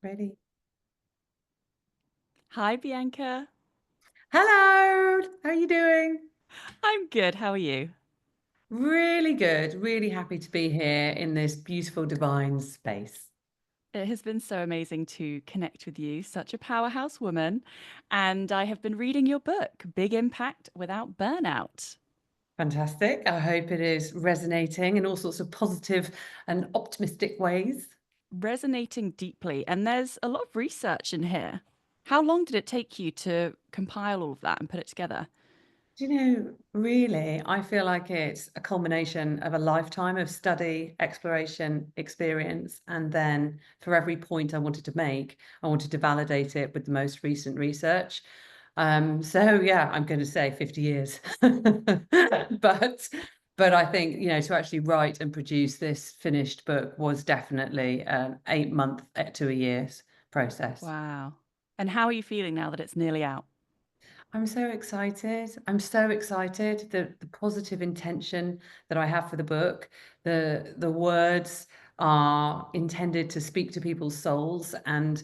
Ready. Hi, Bianca. Hello, how are you doing? I'm good. How are you? Really good. Really happy to be here in this beautiful divine space. It has been so amazing to connect with you, such a powerhouse woman. And I have been reading your book, Big Impact Without Burnout, Fantastic. I hope it is resonating in all sorts of positive and optimistic ways. resonating deeply. And there's a lot of research in here. How long did it take you to compile all of that and put it together? Do you know, really, I feel like it's a culmination of a lifetime of study, exploration, experience. And then for every point I wanted to make, I wanted to validate it with the most recent research. So yeah, I'm going to say 50 years. But I think, to actually write and produce this finished book was definitely an 8 month to a year's process. Wow. And how are you feeling now that it's nearly out? I'm so excited. I'm so excited. The positive intention that I have for the book, the words are intended to speak to people's souls. And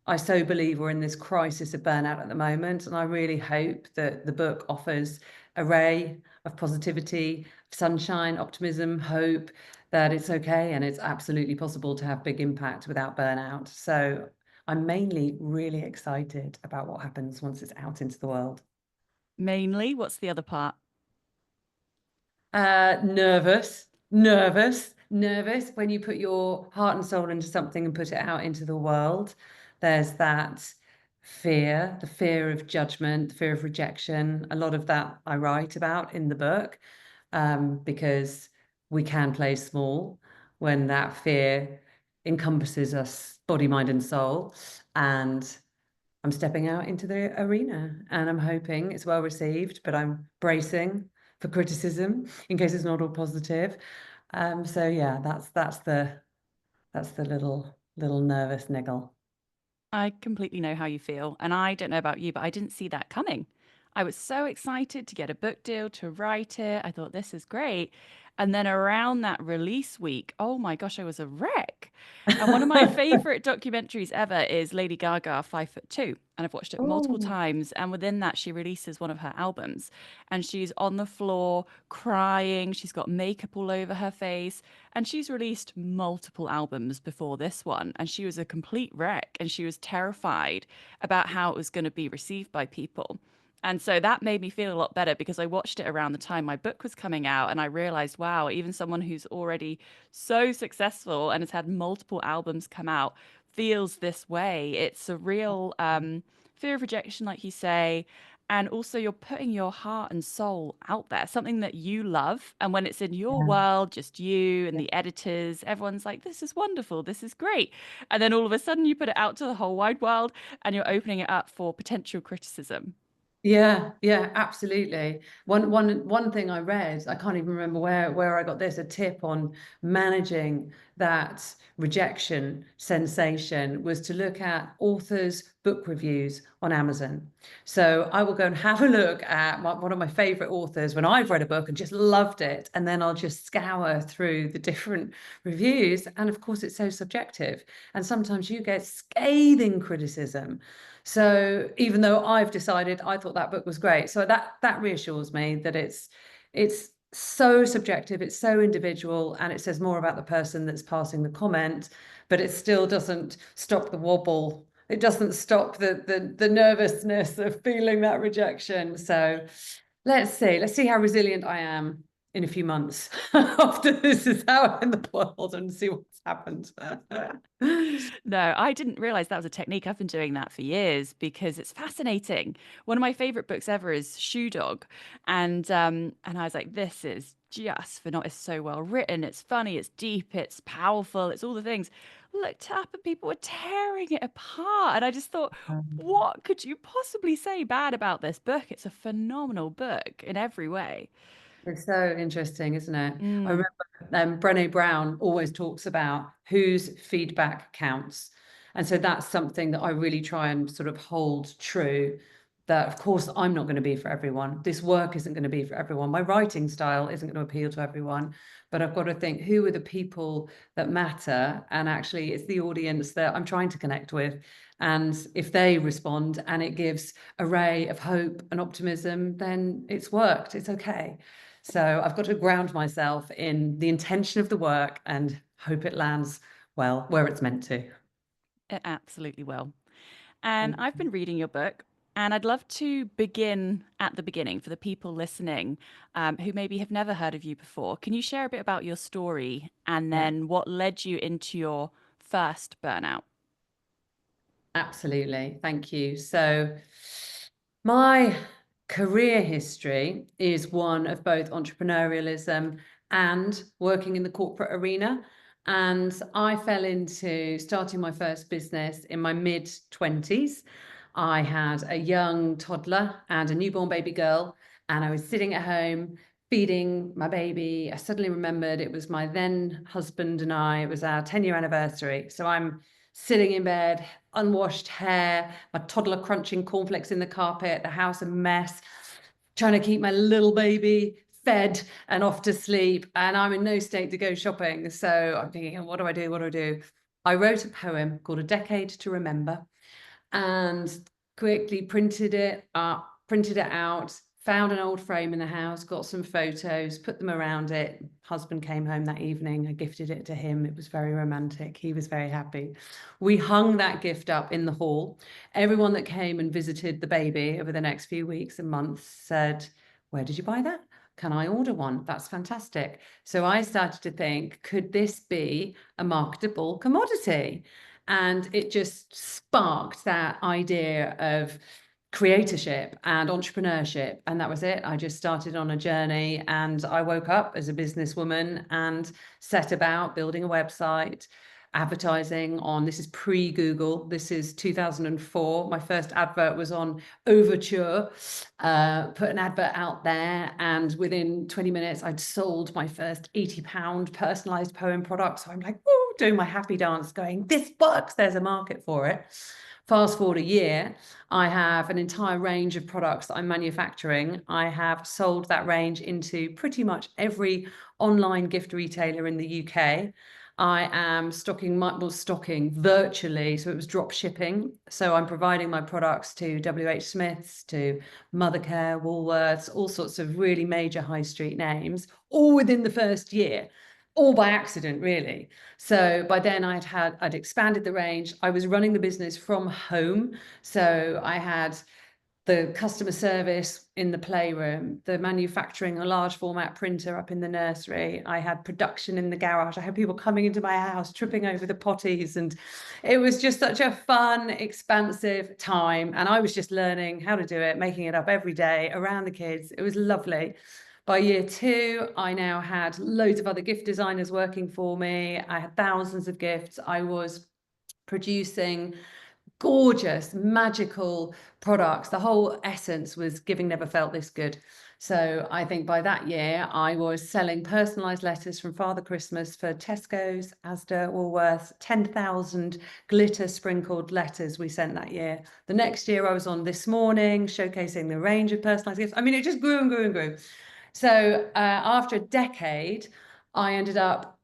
I so believe we're in this crisis of burnout at the moment. And I really hope that the book offers a ray of positivity, sunshine, optimism, hope that it's okay and it's absolutely possible to have big impact without burnout. So I'm mainly really excited about what happens once it's out into the world. Mainly, what's the other part? Nervous when you put your heart and soul into something and put it out into the world. There's that fear, the fear of judgment, the fear of rejection. A lot of that I write about in the book, because we can play small when that fear encompasses us, body, mind, and soul. And I'm stepping out into the arena and I'm hoping it's well received, but I'm bracing for criticism in case it's not all positive. So yeah, that's the little nervous niggle. I completely know how you feel. And I don't know about you, but I didn't see that coming. I was so excited to get a book deal, to write it. I thought, this is great. And then around that release week, oh my gosh, I was a wreck. And one of my favorite documentaries ever is Lady Gaga, 5'2". And I've watched it multiple Oh, times. And within that, she releases one of her albums. And she's on the floor crying. She's got makeup all over her face. And she's released multiple albums before this one, and she was a complete wreck and she was terrified about how it was going to be received by people. And so that made me feel a lot better because I watched it around the time my book was coming out and I realized, wow, even someone who's already so successful and has had multiple albums come out feels this way. It's a real fear of rejection, like you say, and also, you're putting your heart and soul out there, something that you love. And when it's in your yeah. world, just you and the editors, everyone's like, this is wonderful, this is great. And then all of a sudden, you put it out to the whole wide world and you're opening it up for potential criticism. Yeah, yeah, absolutely. One thing I read, I can't even remember where I got this, a tip on managing that rejection sensation was to look at authors' book reviews on Amazon. So I will go and have a look at one of my favorite authors when I've read a book and just loved it, and then I'll just scour through the different reviews. And of course, it's so subjective, and sometimes you get scathing criticism. So even though I've decided I thought that book was great, so that reassures me that it's so subjective, it's so individual, and it says more about the person that's passing the comment, but it still doesn't stop the wobble. It doesn't stop the nervousness of feeling that rejection. So let's see how resilient I am in a few months after this is out in the world and see what's happened. No, I didn't realize that was a technique. I've been doing that for years because it's fascinating. One of my favorite books ever is Shoe Dog, and I was like, this is just phenomenal. It's so well written. It's funny. It's deep. It's powerful. It's all the things. Looked up and people were tearing it apart, and I just thought, what could you possibly say bad about this book? It's a phenomenal book in every way. It's so interesting, isn't it? I Mm. remember Brené Brown always talks about whose feedback counts. And so that's something that I really try and sort of hold true. that, of course, I'm not going to be for everyone. This work isn't going to be for everyone. My writing style isn't going to appeal to everyone. But I've got to think, who are the people that matter? And actually, it's the audience that I'm trying to connect with. And if they respond and it gives a ray of hope and optimism, then it's worked. It's okay. So I've got to ground myself in the intention of the work and hope it lands well where it's meant to. It absolutely will. And Thank I've been reading your book, and I'd love to begin at the beginning for the people listening who maybe have never heard of you before. Can you share a bit about your story and Yeah. then what led you into your first burnout? Absolutely. Thank you. So, my career history is one of both entrepreneurialism and working in the corporate arena. And I fell into starting my first business in my mid 20s. I had a young toddler and a newborn baby girl, and I was sitting at home feeding my baby. I suddenly remembered it was my then husband and I, it was our 10-year anniversary. So I'm sitting in bed, unwashed hair, my toddler crunching cornflakes in the carpet, the house a mess, trying to keep my little baby fed and off to sleep. And I'm in no state to go shopping. So I'm thinking, what do I do? What do I do? I wrote a poem called A Decade to Remember and quickly printed it out, found an old frame in the house, got some photos, put them around it. Husband came home that evening. I gifted it to him. It was very romantic. He was very happy. We hung that gift up in the hall. Everyone that came and visited the baby over the next few weeks and months said, "Where did you buy that? Can I order one? That's fantastic." So I started to think, could this be a marketable commodity? And it just sparked that idea of creatorship and entrepreneurship. And that was it. I just started on a journey and I woke up as a businesswoman and set about building a website, advertising on, this is pre-Google, this is 2004. My first advert was on Overture, put an advert out there, and within 20 minutes I'd sold my first £80 personalized poem product. So I'm like, woo, doing my happy dance going, this works, there's a market for it. Fast forward a year, I have an entire range of products that I'm manufacturing. I have sold that range into pretty much every online gift retailer in the UK. I am stocking virtually, so it was drop shipping. So I'm providing my products to WH Smiths, to Mothercare, Woolworths, all sorts of really major high street names, all within the first year, all by accident, really. So by then I'd expanded the range. I was running the business from home. So I had the customer service in the playroom, the manufacturing a large format printer up in the nursery. I had production in the garage. I had people coming into my house, tripping over the potties. And it was just such a fun, expansive time. And I was just learning how to do it, making it up every day around the kids. It was lovely. By year 2, I now had loads of other gift designers working for me. I had thousands of gifts. I was producing gorgeous, magical products. The whole essence was giving never felt this good. So I think by that year, I was selling personalised letters from Father Christmas for Tesco's, Asda, Woolworths, 10,000 glitter sprinkled letters we sent that year. The next year, I was on This Morning, showcasing the range of personalised gifts. I mean, it just grew and grew and grew. So after a decade, I ended up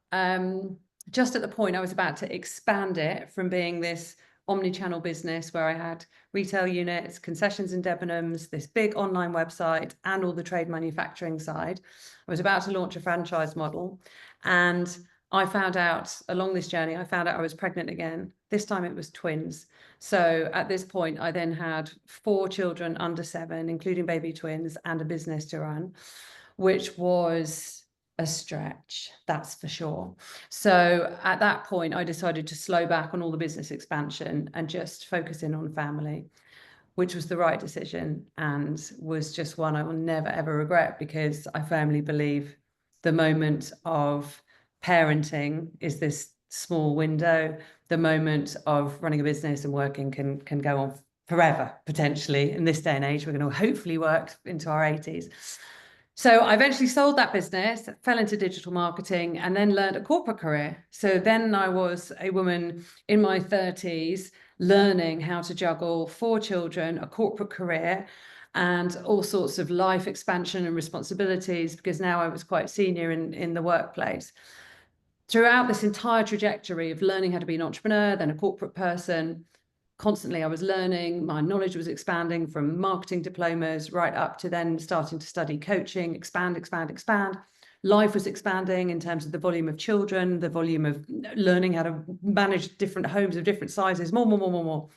just at the point I was about to expand it from being this omni-channel business where I had retail units, concessions and Debenhams, this big online website, and all the trade manufacturing side. I was about to launch a franchise model, and I found out along this journey, I found out I was pregnant again. This time it was twins. So at this point, I then had 4 children under 7, including baby twins, and a business to run, which was a stretch, that's for sure. So at that point, I decided to slow back on all the business expansion and just focus in on family, which was the right decision and was just one I will never, ever regret, because I firmly believe the moment of parenting is this small window. The moment of running a business and working can go on forever, potentially. In this day and age, we're going to hopefully work into our 80s. So I eventually sold that business, fell into digital marketing, and then learned a corporate career. So then I was a woman in my 30s, learning how to juggle 4 children, a corporate career, and all sorts of life expansion and responsibilities, because now I was quite senior in the workplace. Throughout this entire trajectory of learning how to be an entrepreneur, then a corporate person, constantly I was learning, my knowledge was expanding from marketing diplomas right up to then starting to study coaching, expand. Life was expanding in terms of the volume of children, the volume of learning how to manage different homes of different sizes, more.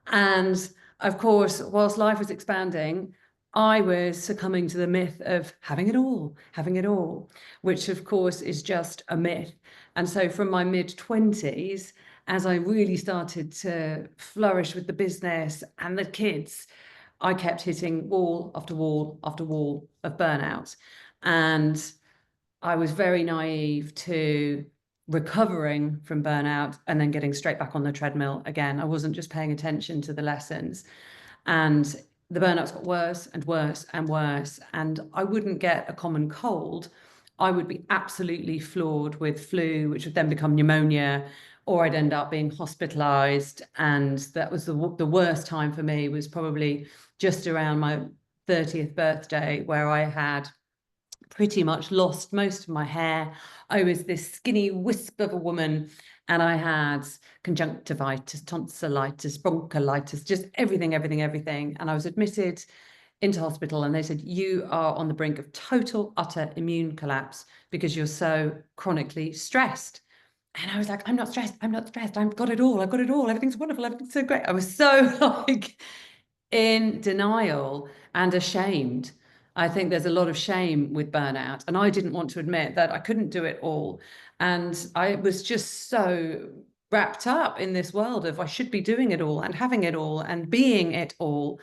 And of course, whilst life was expanding, I was succumbing to the myth of having it all, which of course is just a myth. And so from my mid-20s, as I really started to flourish with the business and the kids, I kept hitting wall after wall after wall of burnout. And I was very naive to recovering from burnout and then getting straight back on the treadmill again. I wasn't just paying attention to the lessons. And the burnouts got worse and worse and worse. And I wouldn't get a common cold. I would be absolutely floored with flu, which would then become pneumonia, or I'd end up being hospitalized. And that was the worst time for me, was probably just around my 30th birthday, where I had pretty much lost most of my hair. I was this skinny wisp of a woman, and I had conjunctivitis, tonsillitis, bronchiolitis, just everything. And I was admitted into hospital, and they said, you are on the brink of total, utter immune collapse because you're so chronically stressed. And I was like, I'm not stressed. I've got it all. Everything's wonderful. Everything's so great. I was so like in denial and ashamed. I think there's a lot of shame with burnout, and I didn't want to admit that I couldn't do it all. And I was just so wrapped up in this world of I should be doing it all and having it all and being it all.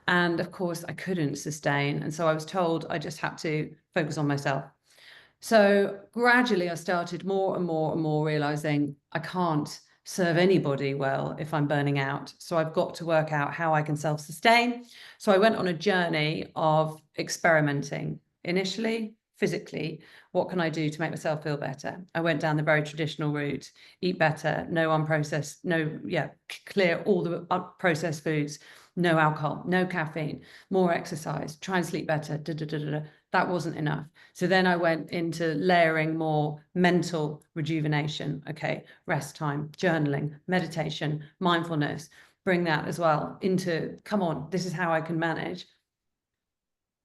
And of course, I couldn't sustain. And so I was told I just had to focus on myself. So gradually, I started more and more realizing I can't serve anybody well if I'm burning out. So I've got to work out how I can self-sustain. So I went on a journey of experimenting. Initially, physically, what can I do to make myself feel better? I went down the very traditional route: eat better, no unprocessed, clear all the processed foods, no alcohol, no caffeine, more exercise, try and sleep better. That wasn't enough. So then I went into layering more mental rejuvenation. Okay, rest time, journaling, meditation, mindfulness, bring that as well into, come on, this is how I can manage.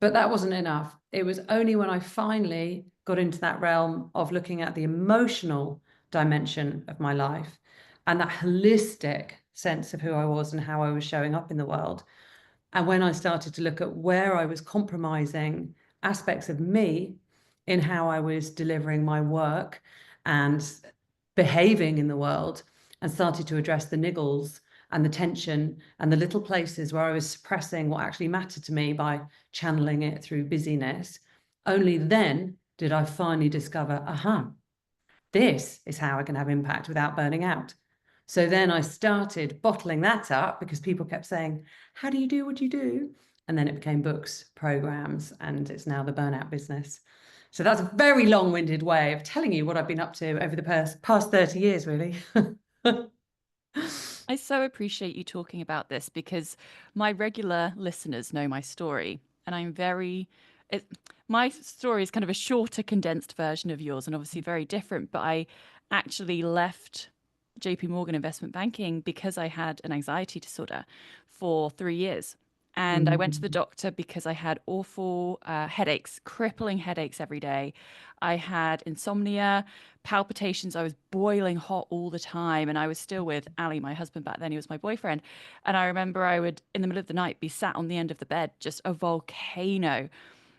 But that wasn't enough. It was only when I finally got into that realm of looking at the emotional dimension of my life and that holistic sense of who I was and how I was showing up in the world. And when I started to look at where I was compromising aspects of me in how I was delivering my work and behaving in the world, and started to address the niggles and the tension and the little places where I was suppressing what actually mattered to me by channeling it through busyness, only then did I finally discover, aha, this is how I can have impact without burning out. So then I started bottling that up because people kept saying, how do you do what you do? And then it became books, programs, and it's now the burnout business. So that's a very long-winded way of telling you what I've been up to over the past 30 years, really. I so appreciate you talking about this because my regular listeners know my story, and it, my story is kind of a shorter, condensed version of yours, and obviously very different. But I actually left JP Morgan Investment Banking because I had an anxiety disorder for 3 years. And I went to the Mm. doctor because I had awful headaches, crippling headaches every day. I had insomnia, palpitations. I was boiling hot all the time. And I was still with Ali, my husband back then. He was my boyfriend. And I remember I would, in the middle of the night, be sat on the end of the bed, just a volcano.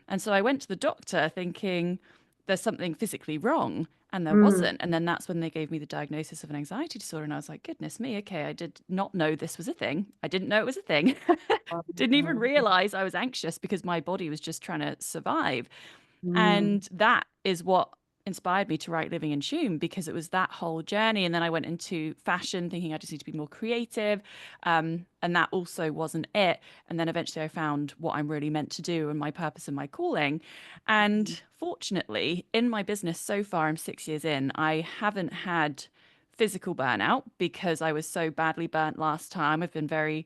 And so I went to the doctor thinking there's something physically wrong. And there Mm. wasn't. And then that's when they gave me the diagnosis of an anxiety disorder. And I was like, goodness me, okay, I did not know this was a thing. I didn't know it was a thing. Didn't even realize I was anxious because my body was just trying to survive. Mm. And that is what inspired me to write Living in Tune, because it was that whole journey. And then I went into fashion thinking I just need to be more creative. And that also wasn't it. And then eventually I found what I'm really meant to do and my purpose and my calling. And fortunately, in my business so far, I'm 6 years in, I haven't had physical burnout because I was so badly burnt last time. I've been very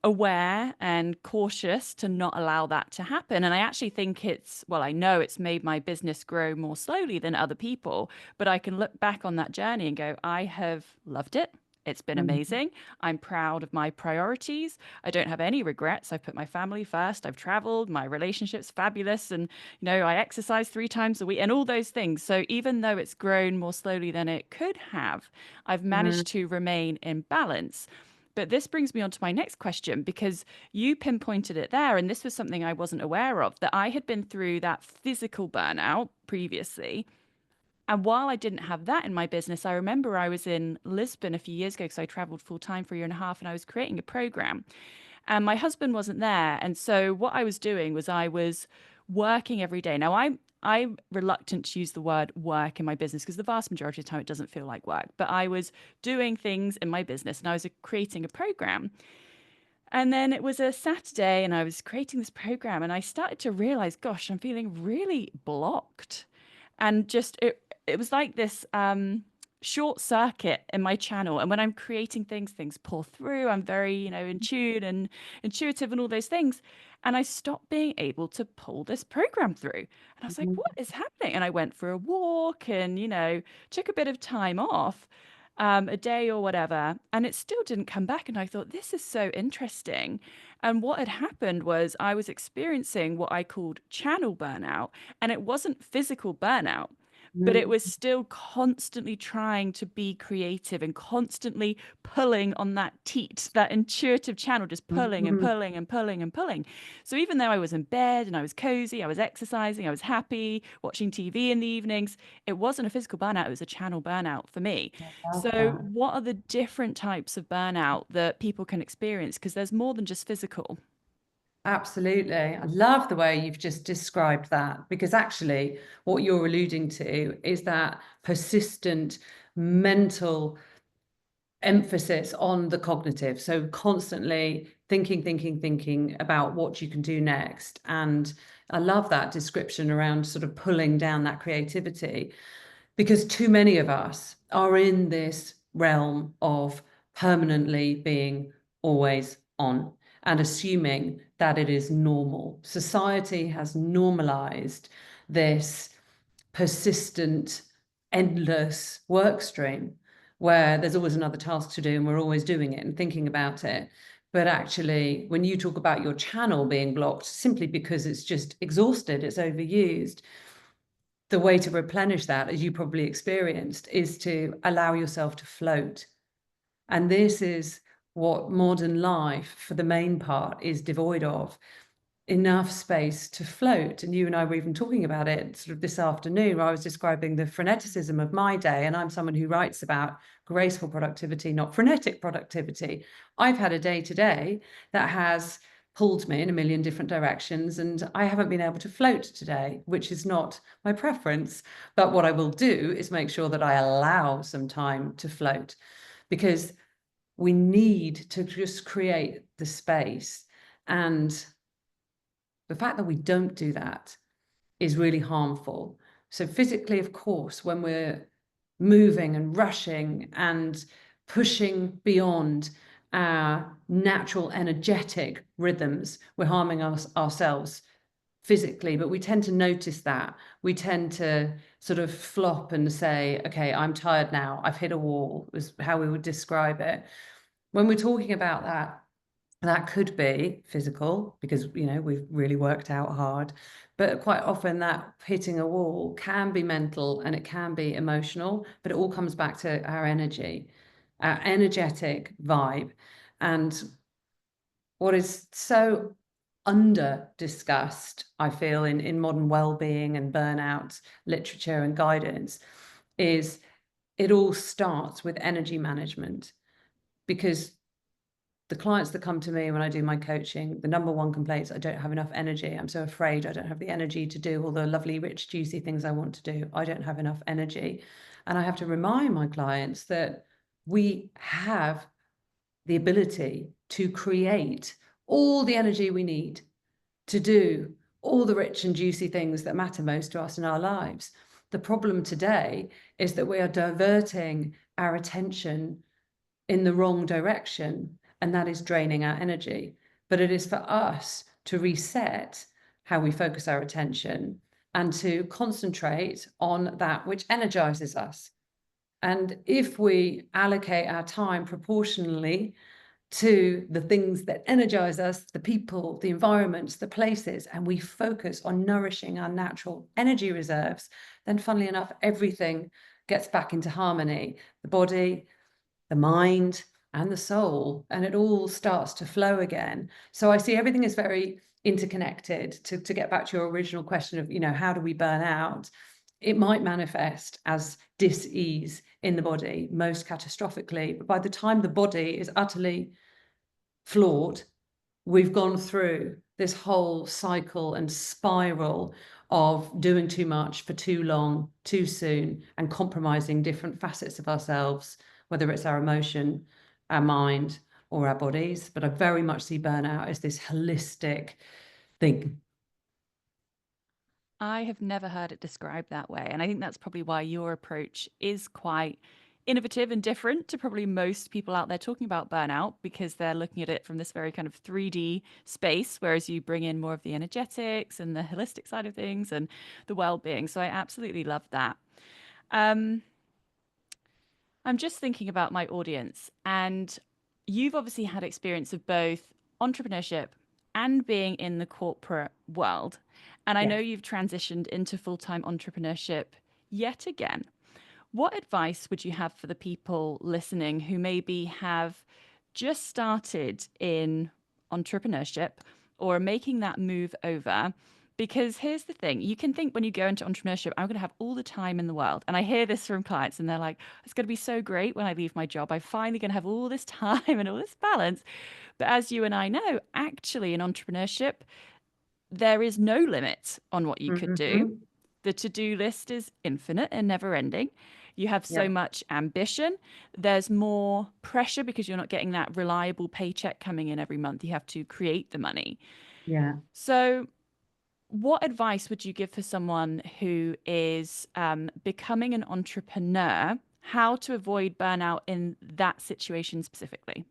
aware and cautious to not allow that to happen. And I actually think I know it's made my business grow more slowly than other people, but I can look back on that journey and go, I have loved it. It's been Mhm. amazing. I'm proud of my priorities. I don't have any regrets. I've put my family first. I've traveled. My relationship's fabulous. And, I exercise 3 times a week and all those things. So even though it's grown more slowly than it could have, I've Mhm. managed to remain in balance. But this brings me on to my next question, because you pinpointed it there. And this was something I wasn't aware of, that I had been through that physical burnout previously. And while I didn't have that in my business, I remember I was in Lisbon a few years ago because I traveled full time for a year and a half, and I was creating a program and my husband wasn't there. And so what I was doing was I was working every day. Now I'm reluctant to use the word work in my business because the vast majority of the time it doesn't feel like work. But I was doing things in my business and I was creating a program. And then it was a Saturday and I was creating this program and I started to realize, gosh, I'm feeling really blocked. And just it was like this short circuit in my channel. And when I'm creating things, things pull through. I'm very, in tune and intuitive and all those things. And I stopped being able to pull this program through. And I was like, what is happening? And I went for a walk and, took a bit of time off, a day or whatever, and it still didn't come back. And I thought, this is so interesting. And what had happened was I was experiencing what I called channel burnout, and it wasn't physical burnout, but it Mhm. was still constantly trying to be creative and constantly pulling on that teat, that intuitive channel, just pulling and Mhm. pulling and pulling and pulling. So even though I was in bed and I was cozy, I was exercising, I was happy, watching TV in the evenings, it wasn't a physical burnout, it was a channel burnout for me. Love So, that. what are the different types of burnout that people can experience? Because there's more than just physical. Absolutely. I love the way you've just described that because actually, what you're alluding to is that persistent mental emphasis on the cognitive. So, constantly thinking about what you can do next. And I love that description around sort of pulling down that creativity because too many of us are in this realm of permanently being always on and assuming that it is normal. Society has normalized this persistent, endless work stream where there's always another task to do and we're always doing it and thinking about it. But actually, when you talk about your channel being blocked simply because it's just exhausted, it's overused, the way to replenish that, as you probably experienced, is to allow yourself to float. And this is what modern life, for the main part, is devoid of enough space to float. And you and I were even talking about it sort of this afternoon, where I was describing the freneticism of my day. And I'm someone who writes about graceful productivity, not frenetic productivity. I've had a day today that has pulled me in a million different directions, and I haven't been able to float today, which is not my preference. But what I will do is make sure that I allow some time to float because we need to just create the space. And the fact that we don't do that is really harmful. So, physically, of course, when we're moving and rushing and pushing beyond our natural energetic rhythms, we're harming ourselves physically, but we tend to notice that. We tend to sort of flop and say, okay, I'm tired now. I've hit a wall, is how we would describe it. When we're talking about that, that could be physical because, we've really worked out hard. But quite often that hitting a wall can be mental and it can be emotional, but it all comes back to our energy, our energetic vibe. And what is so under discussed, I feel, in modern well-being and burnout literature and guidance is it all starts with energy management because the clients that come to me when I do my coaching, the number one complaint is I don't have enough energy. I'm so afraid I don't have the energy to do all the lovely, rich, juicy things I want to do. I don't have enough energy. And I have to remind my clients that we have the ability to create all the energy we need to do all the rich and juicy things that matter most to us in our lives. The problem today is that we are diverting our attention in the wrong direction, and that is draining our energy. But it is for us to reset how we focus our attention and to concentrate on that which energizes us. And if we allocate our time proportionally to the things that energize us, the people, the environments, the places, and we focus on nourishing our natural energy reserves, then funnily enough, everything gets back into harmony. The body, the mind, and the soul, and it all starts to flow again. So I see everything is very interconnected. To get back to your original question of, how do we burn out? It might manifest as dis-ease in the body, most catastrophically. But by the time the body is utterly flawed, we've gone through this whole cycle and spiral of doing too much for too long, too soon, and compromising different facets of ourselves, whether it's our emotion, our mind, or our bodies. But I very much see burnout as this holistic thing. I have never heard it described that way. And I think that's probably why your approach is quite innovative and different to probably most people out there talking about burnout, because they're looking at it from this very kind of 3D space, whereas you bring in more of the energetics and the holistic side of things and the well-being. So I absolutely love that. Um, I'm just thinking about my audience, and you've obviously had experience of both entrepreneurship and being in the corporate world. And I know Yeah. you've transitioned into full-time entrepreneurship yet again. What advice would you have for the people listening who maybe have just started in entrepreneurship or are making that move over? Because here's the thing, you can think when you go into entrepreneurship, I'm going to have all the time in the world. And I hear this from clients and they're like, it's going to be so great when I leave my job. I'm finally going to have all this time and all this balance. But as you and I know, actually in entrepreneurship, there is no limit on what you could do. Mm-hmm. The to-do list is infinite and never ending. You have so Yep. much ambition. There's more pressure because you're not getting that reliable paycheck coming in every month. You have to create the money. Yeah. So, what advice would you give for someone who is becoming an entrepreneur? How to avoid burnout in that situation specifically?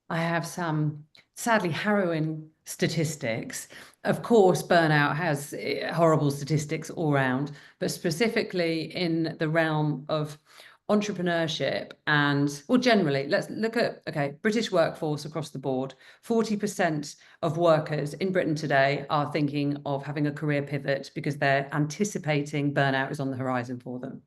I have some sadly harrowing statistics. Of course, burnout has horrible statistics all round, but specifically in the realm of entrepreneurship and, well, generally, let's look at, okay, British workforce across the board. 40% of workers in Britain today are thinking of having a career pivot because they're anticipating burnout is on the horizon for them.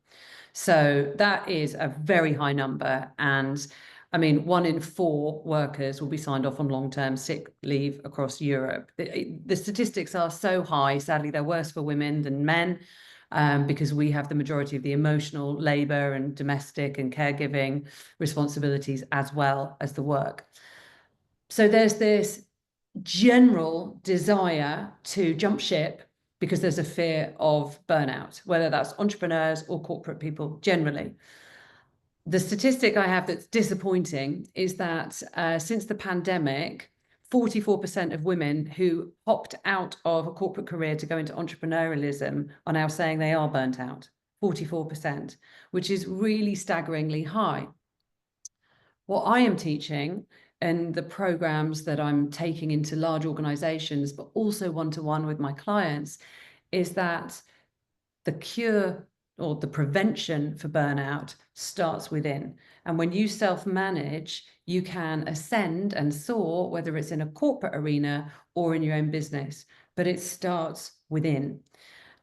So that is a very high number. And I mean, 1 in 4 workers will be signed off on long-term sick leave across Europe. The statistics are so high. Sadly, they're worse for women than men, because we have the majority of the emotional labor and domestic and caregiving responsibilities as well as the work. So there's this general desire to jump ship because there's a fear of burnout, whether that's entrepreneurs or corporate people generally. The statistic I have that's disappointing is that since the pandemic, 44% of women who opted out of a corporate career to go into entrepreneurialism are now saying they are burnt out. 44%, which is really staggeringly high. What I am teaching and the programs that I'm taking into large organizations, but also one-to-one with my clients, is that the cure or the prevention for burnout starts within. And when you self-manage, you can ascend and soar, whether it's in a corporate arena or in your own business, but it starts within.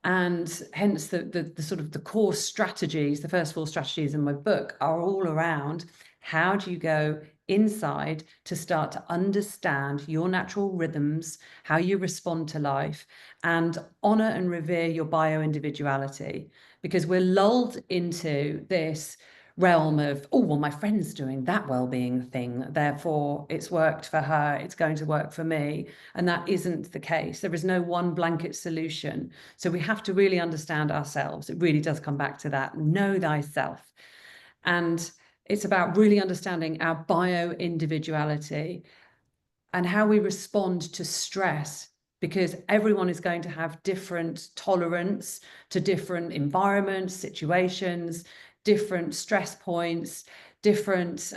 And hence the sort of the core strategies, the first 4 strategies in my book are all around how do you go inside to start to understand your natural rhythms, how you respond to life, and honor and revere your bio individuality, because we're lulled into this realm of, oh, well, my friend's doing that well-being thing, therefore it's worked for her, it's going to work for me. And that isn't the case. There is no one blanket solution. So we have to really understand ourselves. It really does come back to that. Know thyself. And it's about really understanding our bio-individuality and how we respond to stress, because everyone is going to have different tolerance to different environments, situations, different stress points, different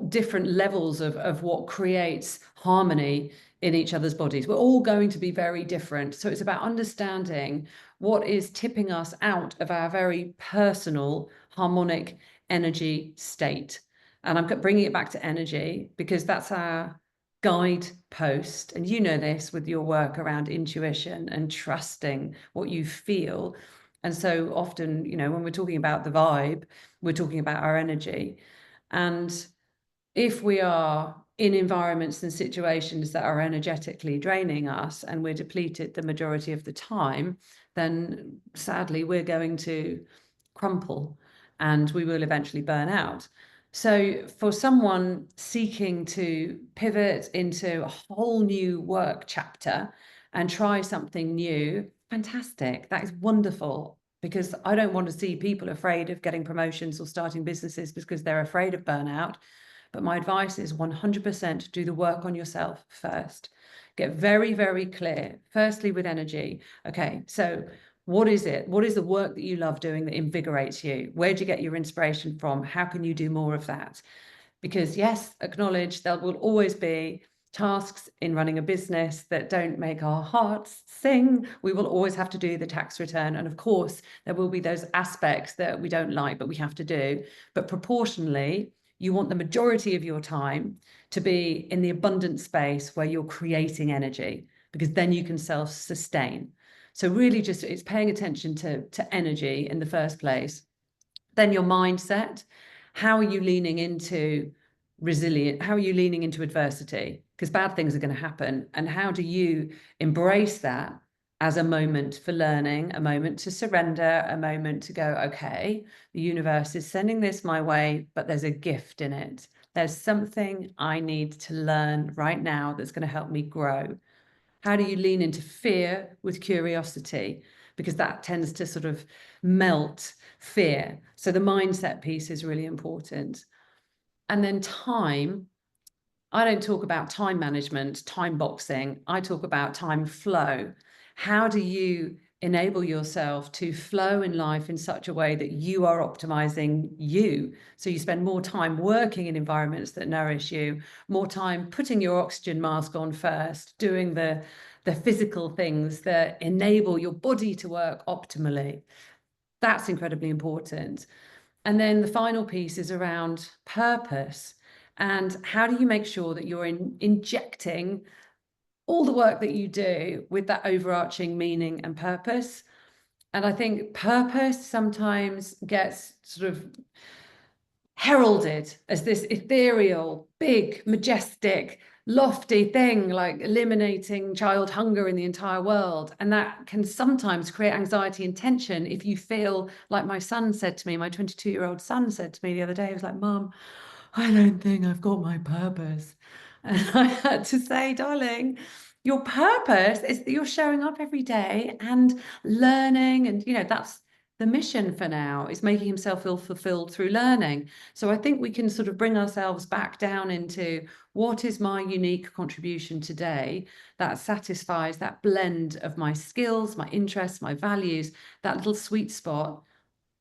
different levels of what creates harmony in each other's bodies. We're all going to be very different. So it's about understanding what is tipping us out of our very personal harmonic energy state. And I'm bringing it back to energy because that's our guidepost. And you know this with your work around intuition and trusting what you feel. And so often, you know, when we're talking about the vibe, we're talking about our energy. And if we are in environments and situations that are energetically draining us and we're depleted the majority of the time, then sadly we're going to crumple and we will eventually burn out. So for someone seeking to pivot into a whole new work chapter and try something new, fantastic. That is wonderful, because I don't want to see people afraid of getting promotions or starting businesses because they're afraid of burnout. But my advice is 100% do the work on yourself first. Get very, very clear, firstly with energy. Okay, so what is it? What is the work that you love doing that invigorates you? Where do you get your inspiration from? How can you do more of that? Because yes, acknowledge there will always be tasks in running a business that don't make our hearts sing. We will always have to do the tax return. And of course, there will be those aspects that we don't like, but we have to do. But proportionally, you want the majority of your time to be in the abundant space where you're creating energy, because then you can self-sustain. So really just it's paying attention to energy in the first place. Then your mindset. How are you leaning into resilient? How are you leaning into adversity? Because bad things are going to happen. And how do you embrace that as a moment for learning, a moment to surrender, a moment to go, okay, the universe is sending this my way, but there's a gift in it. There's something I need to learn right now that's going to help me grow. How do you lean into fear with curiosity? Because that tends to sort of melt fear. So the mindset piece is really important. And then time. I don't talk about time management, time boxing. I talk about time flow. How do you enable yourself to flow in life in such a way that you are optimizing you? So you spend more time working in environments that nourish you, more time putting your oxygen mask on first, doing the physical things that enable your body to work optimally. That's incredibly important. And then the final piece is around purpose. And how do you make sure that you're injecting all the work that you do with that overarching meaning and purpose? And I think purpose sometimes gets sort of heralded as this ethereal, big, majestic, lofty thing, like eliminating child hunger in the entire world. And that can sometimes create anxiety and tension if you feel like my son said to me, my 22-year-old son said to me the other day, he was like, Mum, I don't think I've got my purpose. And I had to say, darling, your purpose is that you're showing up every day and learning. And, you know, that's the mission for now, is making himself feel fulfilled through learning. So I think we can sort of bring ourselves back down into what is my unique contribution today that satisfies that blend of my skills, my interests, my values, that little sweet spot.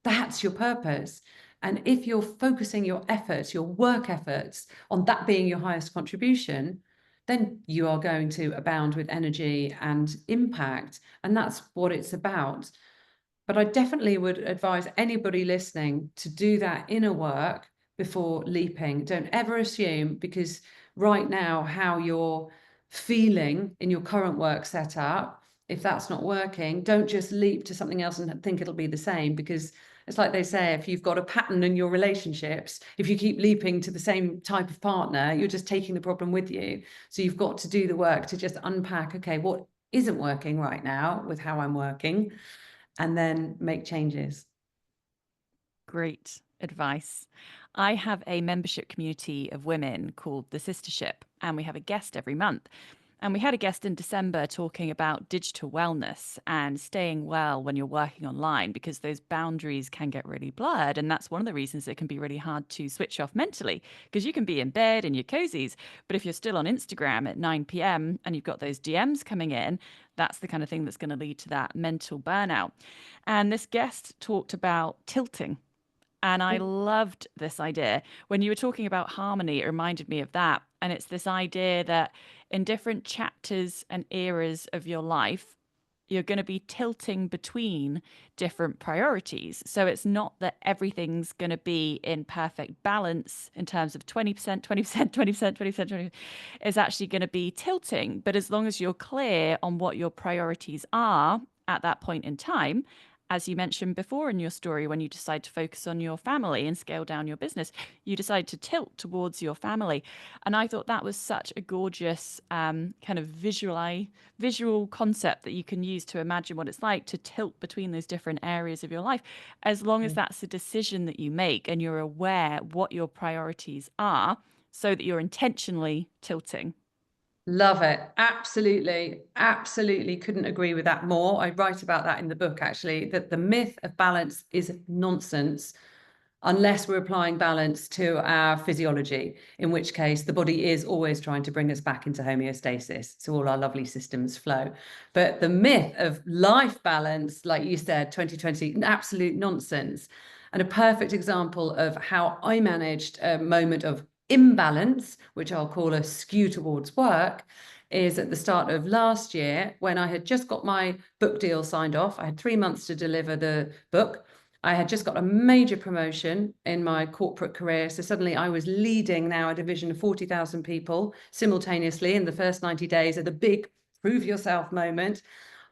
That's your purpose. And if you're focusing your efforts, your work efforts on that being your highest contribution, then you are going to abound with energy and impact. And that's what it's about. But I definitely would advise anybody listening to do that inner work before leaping. Don't ever assume, because right now, how you're feeling in your current work setup, if that's not working, don't just leap to something else and think it'll be the same, because it's like they say, if you've got a pattern in your relationships, if you keep leaping to the same type of partner, you're just taking the problem with you. So you've got to do the work to just unpack, okay, what isn't working right now with how I'm working, and then make changes. Great advice. I have a membership community of women called the Sistership, and we have a guest every month. And we had a guest in December talking about digital wellness and staying well when you're working online because those boundaries can get really blurred. And that's one of the reasons it can be really hard to switch off mentally because you can be in bed in your cozies. But if you're still on Instagram at 9 p.m. and you've got those DMs coming in, that's the kind of thing that's going to lead to that mental burnout. And this guest talked about tilting, and I loved this idea. When you were talking about harmony, it reminded me of that. And it's this idea that in different chapters and eras of your life, you're going to be tilting between different priorities. So it's not that everything's going to be in perfect balance in terms of 20%, 20%, 20%, 20%, 20%. It's actually going to be tilting. But as long as you're clear on what your priorities are at that point in time, as you mentioned before in your story, when you decide to focus on your family and scale down your business, you decide to tilt towards your family. And I thought that was such a gorgeous kind of visual concept that you can use to imagine what it's like to tilt between those different areas of your life, as long as that's a decision that you make and you're aware what your priorities are so that you're intentionally tilting. Love it. Absolutely. Absolutely. Couldn't agree with that more. I write about that in the book, actually, that the myth of balance is nonsense unless we're applying balance to our physiology, in which case the body is always trying to bring us back into homeostasis. So all our lovely systems flow. But the myth of life balance, like you said, 2020, absolute nonsense. And a perfect example of how I managed a moment of imbalance, which I'll call a skew towards work, is at the start of last year when I had just got my book deal signed off. I had 3 months to deliver the book. I had just got a major promotion in my corporate career. So suddenly I was leading now a division of 40,000 people simultaneously in the first 90 days of the big prove yourself moment.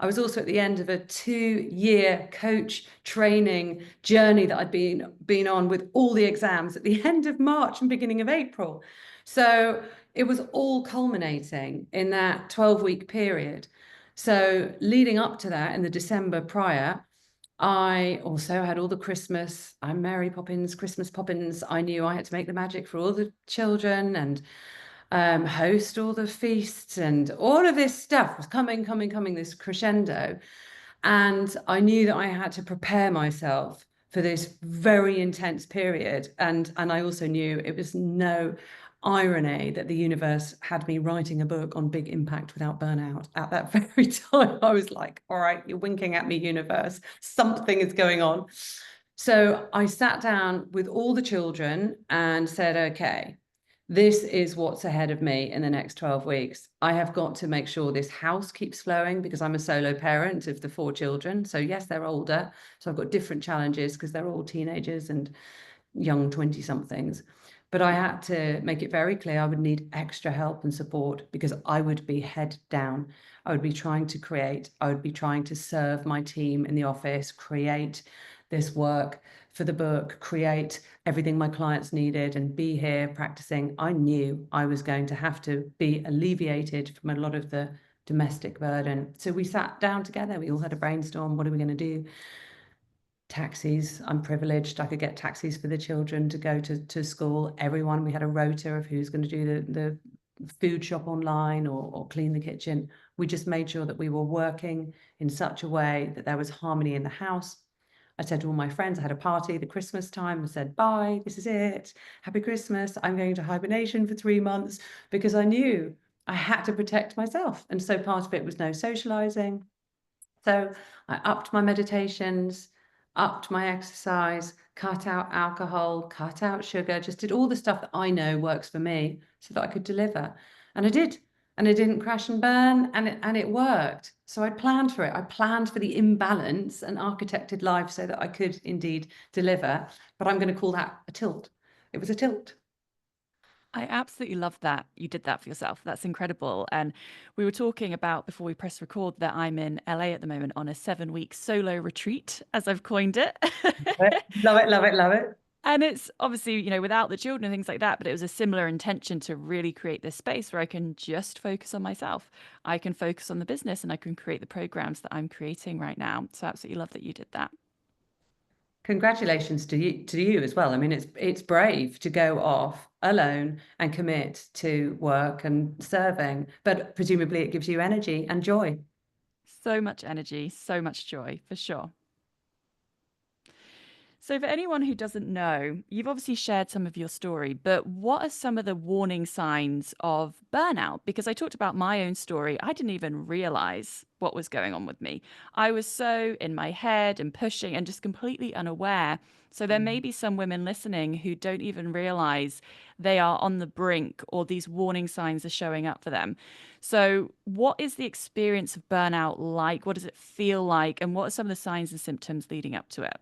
I was also at the end of a 2-year coach training journey that I'd been on with all the exams at the end of March and beginning of April. So it was all culminating in that 12-week period. So leading up to that in the December prior, I also had all the Christmas, I'm Mary Poppins, Christmas Poppins. I knew I had to make the magic for all the children and host all the feasts, and all of this stuff was coming, this crescendo. And I knew that I had to prepare myself for this very intense period. And I also knew it was no irony that the universe had me writing a book on big impact without burnout at that very time. I was like, all right, you're winking at me, universe. Something is going on. So I sat down with all the children and said, okay, this is what's ahead of me in the next 12 weeks. I have got to make sure this house keeps flowing because I'm a solo parent of the 4 children. So yes, they're older. So I've got different challenges because they're all teenagers and young 20 somethings. But I had to make it very clear I would need extra help and support because I would be head down. I would be trying to create, I would be trying to serve my team in the office, create this work for the book, create everything my clients needed, and be here practicing. I knew I was going to have to be alleviated from a lot of the domestic burden. So we sat down together, we all had a brainstorm. What are we going to do? Taxis. I'm privileged. I could get taxis for the children to go to school. Everyone, we had a rota of who's going to do the food shop online or clean the kitchen. We just made sure that we were working in such a way that there was harmony in the house. I said to all my friends, I had a party the Christmas time. I said, bye, this is it. Happy Christmas. I'm going to hibernation for 3 months because I knew I had to protect myself. And so part of it was no socializing. So I upped my meditations, upped my exercise, cut out alcohol, cut out sugar, just did all the stuff that I know works for me so that I could deliver. And I did. And I didn't crash and burn, and it worked. So I planned for it. I planned for the imbalance and architected life so that I could indeed deliver. But I'm going to call that a tilt. It was a tilt. I absolutely love that you did that for yourself. That's incredible. And we were talking about before we press record that I'm in LA at the moment on a 7 week solo retreat, as I've coined it. Love it, love it, love it. And it's obviously, without the children and things like that, but it was a similar intention to really create this space where I can just focus on myself. I can focus on the business and I can create the programs that I'm creating right now. So I absolutely love that you did that. Congratulations to you as well. I mean, it's brave to go off alone and commit to work and serving, but presumably it gives you energy and joy. So much energy, so much joy, for sure. So, for anyone who doesn't know, you've obviously shared some of your story, but what are some of the warning signs of burnout? Because I talked about my own story, I didn't even realize what was going on with me. I was so in my head and pushing and just completely unaware. So, there may Mm. be some women listening who don't even realize they are on the brink or these warning signs are showing up for them. So, what is the experience of burnout like? What does it feel like? And what are some of the signs and symptoms leading up to it?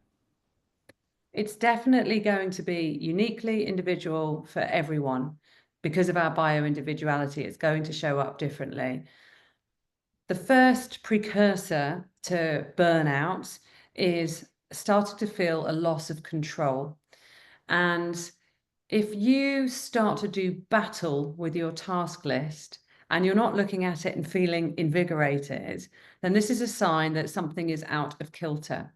It's definitely going to be uniquely individual for everyone because of our bio-individuality. It's going to show up differently. The first precursor to burnout is starting to feel a loss of control. And if you start to do battle with your task list and you're not looking at it and feeling invigorated, then this is a sign that something is out of kilter.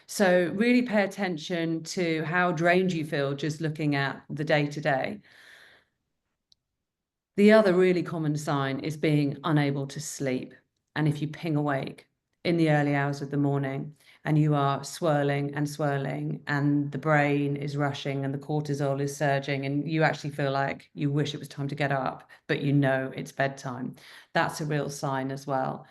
So really pay attention to how drained you feel just looking at the day to day. The other really common sign is being unable to sleep. And if you ping awake in the early hours of the morning and you are swirling and swirling and the brain is rushing and the cortisol is surging and you actually feel like you wish it was time to get up, but you know it's bedtime, that's a real sign as well.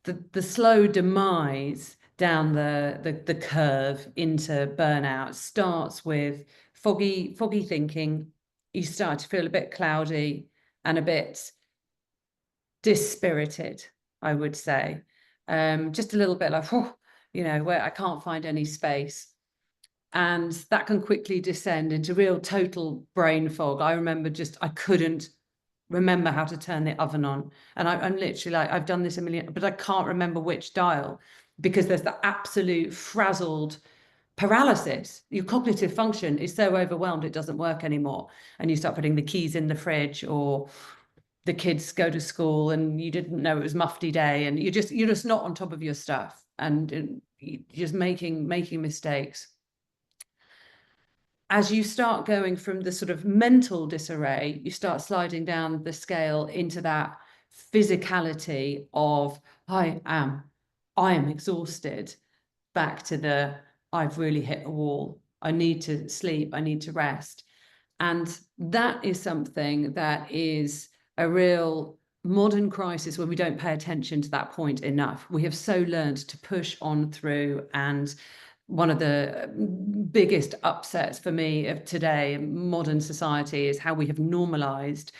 The slow demise down the curve into burnout starts with foggy thinking. You start to feel a bit cloudy and a bit dispirited, I would say. Just a little bit like, where I can't find any space. And that can quickly descend into real total brain fog. I remember I couldn't remember how to turn the oven on. And I'm literally like, I've done this a million, but I can't remember which dial because there's the absolute frazzled paralysis. Your cognitive function is so overwhelmed, it doesn't work anymore. And you start putting the keys in the fridge, or the kids go to school and you didn't know it was mufti day, and you're just not on top of your stuff, and you're just making mistakes. As you start going from the sort of mental disarray, you start sliding down the scale into that physicality of I am exhausted, back to the I've really hit a wall. I need to sleep. I need to rest. And that is something that is a real modern crisis when we don't pay attention to that point enough. We have so learned to push on through, and one of the biggest upsets for me of today in modern society is how we have normalized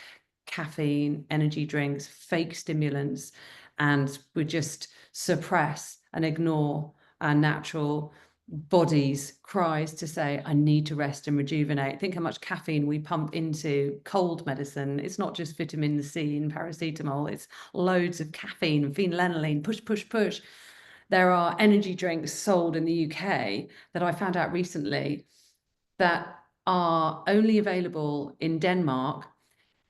caffeine, energy drinks, fake stimulants, and we just suppress and ignore our natural body's cries to say, I need to rest and rejuvenate. Think how much caffeine we pump into cold medicine. It's not just vitamin C and paracetamol, it's loads of caffeine, phenylalanine, push, push, push. There are energy drinks sold in the UK that I found out recently that are only available in Denmark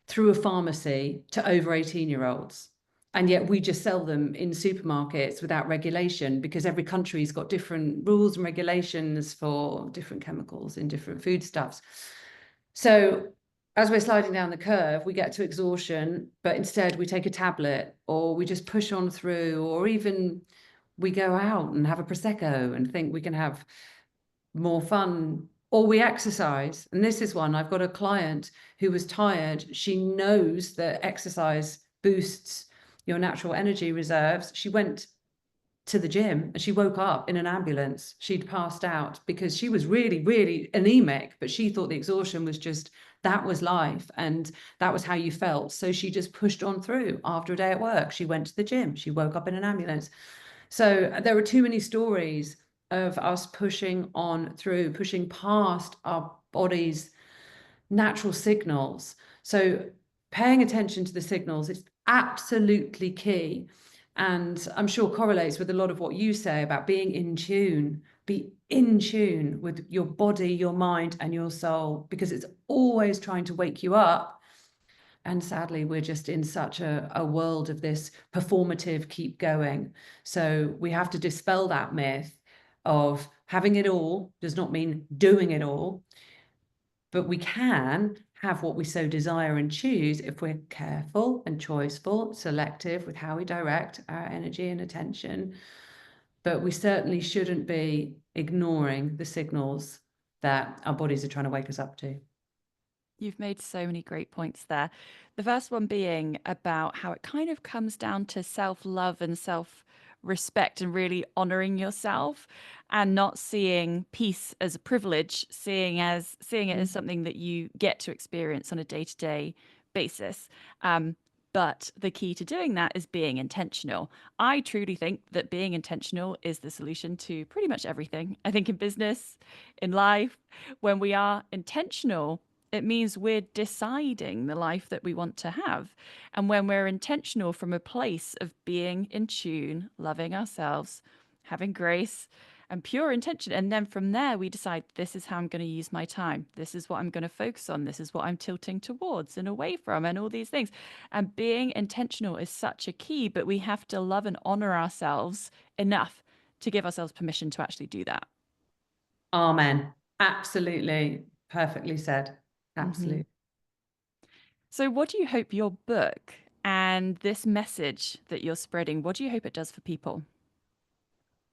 through a pharmacy to over 18-year-olds. And yet we just sell them in supermarkets without regulation because every country's got different rules and regulations for different chemicals in different foodstuffs. So as we're sliding down the curve, we get to exhaustion, but instead we take a tablet, or we just push on through, or even we go out and have a Prosecco and think we can have more fun, or we exercise. And this is one, I've got a client who was tired. She knows that exercise boosts your natural energy reserves. She went to the gym and she woke up in an ambulance. She'd passed out because she was really, really anemic, but she thought the exhaustion was just, that was life and that was how you felt. So she just pushed on through. After a day at work, she went to the gym. She woke up in an ambulance. So there are too many stories of us pushing on through, pushing past our body's natural signals. So paying attention to the signals is absolutely key. And I'm sure correlates with a lot of what you say about being in tune. Be in tune with your body, your mind, and your soul, because it's always trying to wake you up. And sadly, we're just in such a world of this performative keep going. So we have to dispel that myth of Having it all does not mean doing it all, but we can have what we so desire and choose if we're careful and choiceful, selective with how we direct our energy and attention. But we certainly shouldn't be ignoring the signals that our bodies are trying to wake us up to. You've made so many great points there. The first one being about how it kind of comes down to self love and self respect and really honoring yourself and not seeing peace as a privilege, seeing it as something that you get to experience on a day-to-day basis. But the key to doing that is being intentional. I truly think that being intentional is the solution to pretty much everything. I think in business, in life, when we are intentional, it means we're deciding the life that we want to have. And when we're intentional from a place of being in tune, loving ourselves, having grace and pure intention. And then from there, we decide this is how I'm going to use my time. This is what I'm going to focus on. This is what I'm tilting towards and away from, and all these things. And being intentional is such a key, but we have to love and honor ourselves enough to give ourselves permission to actually do that. Amen. Absolutely. Perfectly said. Mm-hmm. Absolutely. So, what do you hope your book and this message that you're spreading, what do you hope it does for people?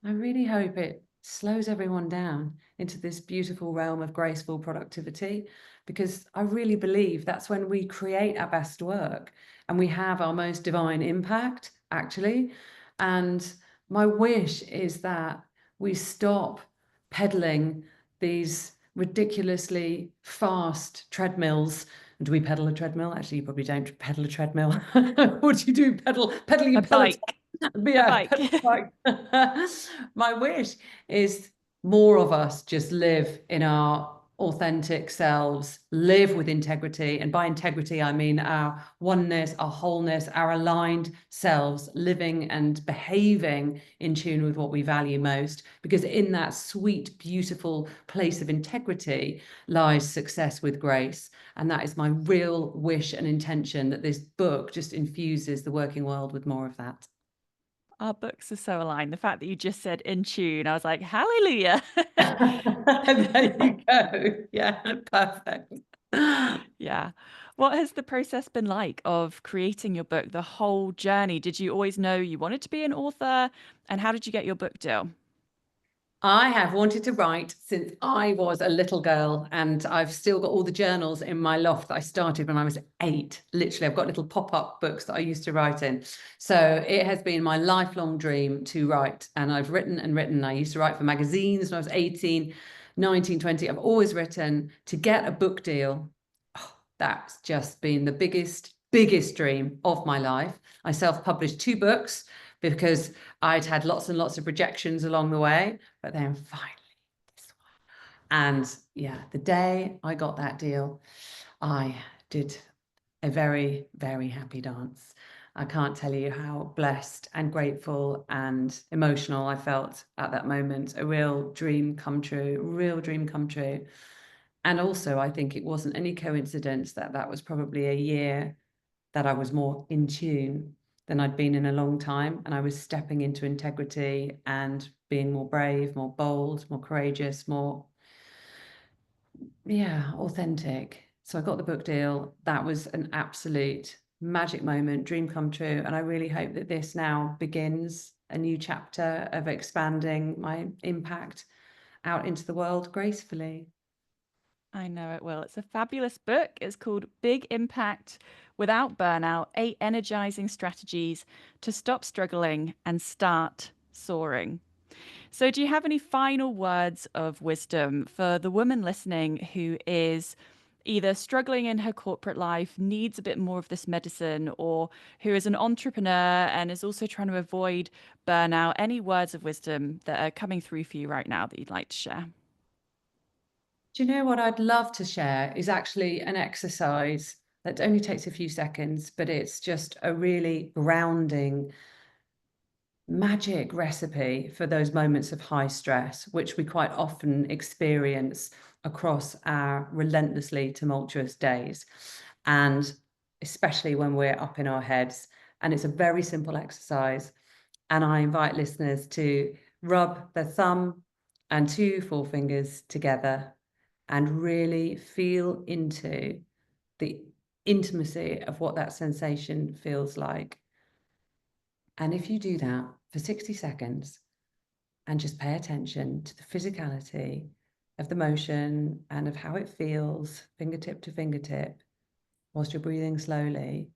I really hope it slows everyone down into this beautiful realm of graceful productivity, because I really believe that's when we create our best work and we have our most divine impact, actually. And my wish is that we stop pedaling these ridiculously fast treadmills. Do we pedal a treadmill? Actually, you probably don't pedal a treadmill. What do you do? Pedal A your Peloton. bike. A Yeah, bike. like my wish is more of us just live in our authentic selves, live with integrity. And by integrity, I mean our oneness, our wholeness, our aligned selves, living and behaving in tune with what we value most. Because in that sweet, beautiful place of integrity lies success with grace. And that is my real wish and intention, that this book just infuses the working world with more of that. Our books are so aligned. The fact that you just said in tune, I was like, hallelujah. There you go. Yeah, perfect. Yeah. What has the process been like of creating your book, the whole journey? Did you always know you wanted to be an author? And how did you get your book deal? I have wanted to write since I was a little girl, and I've still got all the journals in my loft that I started when I was 8. Literally, I've got little pop-up books that I used to write in. So it has been my lifelong dream to write, and I've written and written. I used to write for magazines when I was 18, 19, 20. I've always written. To get a book deal, oh, that's just been the biggest dream of my life. I self-published 2 books because I'd had lots and lots of rejections along the way, but then finally this one. And yeah, the day I got that deal, I did a very, very happy dance. I can't tell you how blessed and grateful and emotional I felt at that moment. A real dream come true, real dream come true. And also, I think it wasn't any coincidence that that was probably a year that I was more in tune than I'd been in a long time. And I was stepping into integrity and being more brave, more bold, more courageous, more, yeah, authentic. So I got the book deal. That was an absolute magic moment, dream come true. And I really hope that this now begins a new chapter of expanding my impact out into the world gracefully. I know it will. It's a fabulous book. It's called Big Impact Without Burnout: 8 Energizing Strategies to Stop Struggling and Start Soaring. So, do you have any final words of wisdom for the woman listening who is either struggling in her corporate life, needs a bit more of this medicine, or who is an entrepreneur and is also trying to avoid burnout? Any words of wisdom that are coming through for you right now that you'd like to share? Do you know what I'd love to share is actually an exercise that only takes a few seconds, but it's just a really grounding, magic recipe for those moments of high stress, which we quite often experience across our relentlessly tumultuous days. And especially when we're up in our heads. And it's a very simple exercise. And I invite listeners to rub their thumb and two forefingers together, and really feel into the intimacy of what that sensation feels like. And if you do that for 60 seconds and just pay attention to the physicality of the motion and of how it feels, fingertip to fingertip, whilst you're breathing slowly,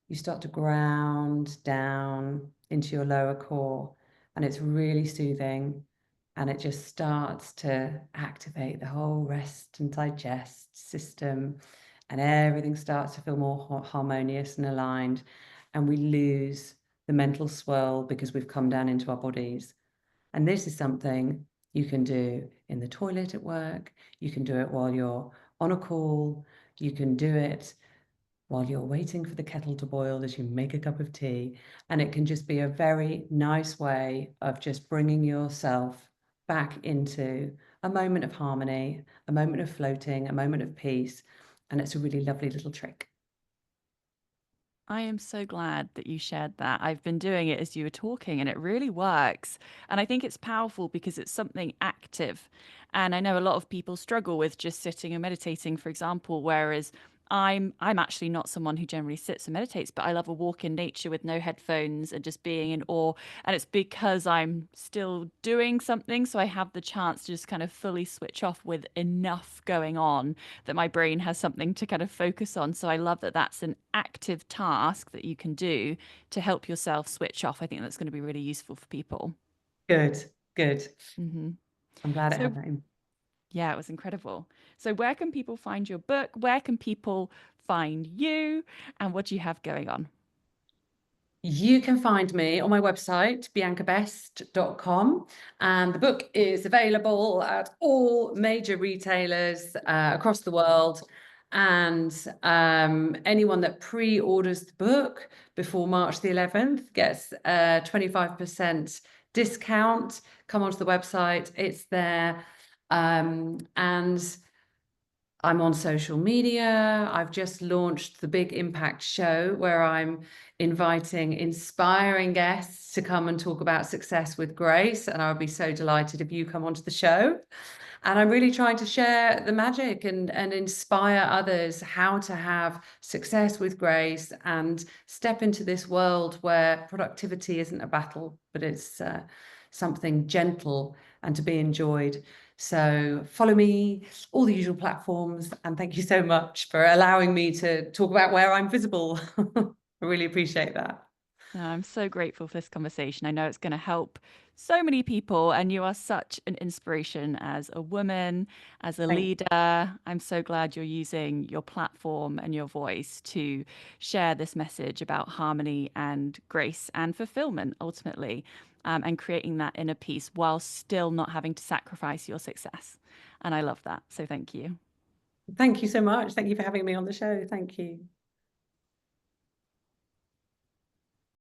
you start to ground down into your lower core, and it's really soothing, and it just starts to activate the whole rest and digest system, and everything starts to feel more harmonious and aligned, and we lose the mental swirl because we've come down into our bodies. And this is something you can do in the toilet at work, you can do it while you're on a call, you can do it while you're waiting for the kettle to boil as you make a cup of tea. And it can just be a very nice way of just bringing yourself back into a moment of harmony, a moment of floating, a moment of peace. And it's a really lovely little trick. I am so glad that you shared that. I've been doing it as you were talking and it really works. And I think it's powerful because it's something active. And I know a lot of people struggle with just sitting and meditating, for example, whereas I'm actually not someone who generally sits and meditates, but I love a walk in nature with no headphones and just being in awe. And it's because I'm still doing something, so I have the chance to just kind of fully switch off with enough going on that my brain has something to kind of focus on. So I love that that's an active task that you can do to help yourself switch off. I think that's going to be really useful for people. Good, good. Hmm. I'm glad it So, had that in. yeah, it was incredible. So, where can people find your book? Where can people find you? And what do you have going on? You can find me on my website, biancabest.com. And the book is available at all major retailers across the world. And anyone that pre-orders the book before March the 11th gets a 25% discount. Come onto the website, it's there. And I'm on social media. I've just launched the Big Impact Show where I'm inviting inspiring guests to come and talk about success with grace. And I would be so delighted if you come onto the show. And I'm really trying to share the magic and inspire others how to have success with grace and step into this world where productivity isn't a battle, but it's something gentle and to be enjoyed. So follow me, all the usual platforms, and thank you so much for allowing me to talk about where I'm visible. I really appreciate that. No, I'm so grateful for this conversation. I know it's going to help so many people, and you are such an inspiration as a woman, as a Thank leader. I'm so glad you're using your platform and your voice to share this message about harmony and grace and fulfillment ultimately, and creating that inner peace while still not having to sacrifice your success. And I love that. So thank you. thank you so much. Thank you for having me on the show. Thank you.